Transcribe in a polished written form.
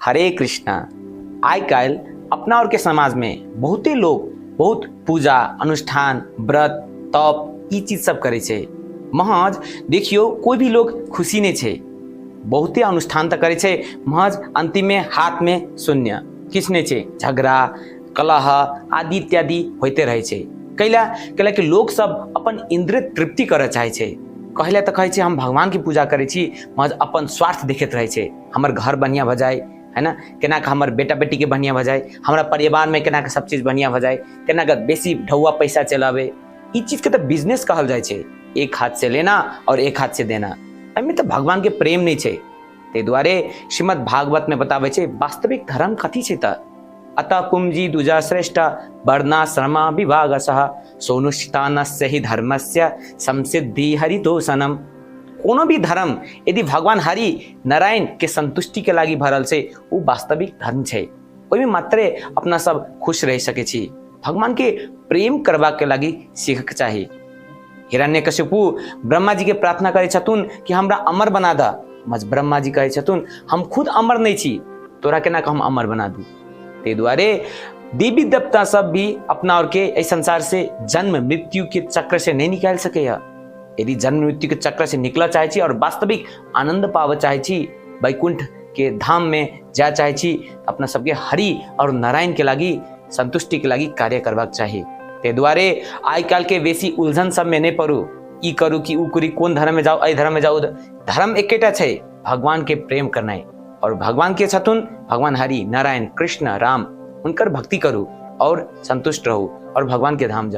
हरे कृष्णा। आइ काल अपना और के समाज में बहुते लोग बहुत पूजा अनुष्ठान व्रत तप ई चीज सब करे छे। महज देखियो कोई भी लोग खुशी नहीं छे, बहुते अनुष्ठान तो करे छे, महज अंतिम में हाथ में शून्य, किछ नहीं छे, झगड़ा कलह आदि इत्यादि होते रहे छे। कैला कि लोग सब अपन इंद्रिय तृप्ति करे चाहे छे। कहले तो कहे छे हम भगवान की पूजा करे छी, महज अपन स्वार्थ देखत रहे छे, हमर घर बढ़िया भ जाए, है ना, केना के हमर बेटा बेटी के बढ़िया भ जाए, हमरा परिवार में केना के सब चीज बढ़िया भ जाए, केना के बेसी ढौआ पैसा चलावे। ई चीज के तो बिजनेस कहल जाए छे, एक हाथ से लेना और एक हाथ से देना। एमे तो भगवान के प्रेम नहीं छे। ते द्वारे श्रीमद् भागवत में बतावे छे वास्तविक धर्म कथी छे त अतः कुंजी दुजा श्रेष्ठ वर्णाश्रमा विभागसः सोनुष्ठानस्य ही धर्मस्य संसिद्धि हरितोषणम। कोनो भी धर्म यदि भगवान हरि नारायण के संतुष्टि के लागी भरल से वो वास्तविक धर्म छे। ओहि में मात्रे अपना सब खुश रह सके छी। भगवान के प्रेम करबा के लागी सीख चाहिए। हिरण्यकशिपु ब्रह्मा जी के प्रार्थना करे छथुन कि हमरा अमर बना दा। मज ब्रह्मा जी कहे छथुन हम खुद अमर नहीं छी, तोरा केना के हम अमर बना दू। ते द्वारे देवी देवता सब भी अपना और के इस संसार से जन्म मृत्यु के चक्र से नहीं निकाल सके। यदि जन्म मृत्यु के चक्र से निकला चाहे छी और वास्तविक आनंद पाव चाहे छी, वैकुंठ के धाम में जा चाहे छी, अपना सबके हरि और नारायण के लागी संतुष्टि के लागी कार्य करवाक चाहिए। ते द्वारे आइ काल के बेसी उलझन सब में नहीं पड़ू, ई करू कि ऊ करी, कोन धर्म में जाओ, अई धर्म में जाओ। धर्म एकेटा छे, भगवान के प्रेम करना। और भगवान के छथुन भगवान हरि नारायण कृष्ण राम, उनकर भक्ति करू और संतुष्ट रहू और भगवान के धाम जाओ।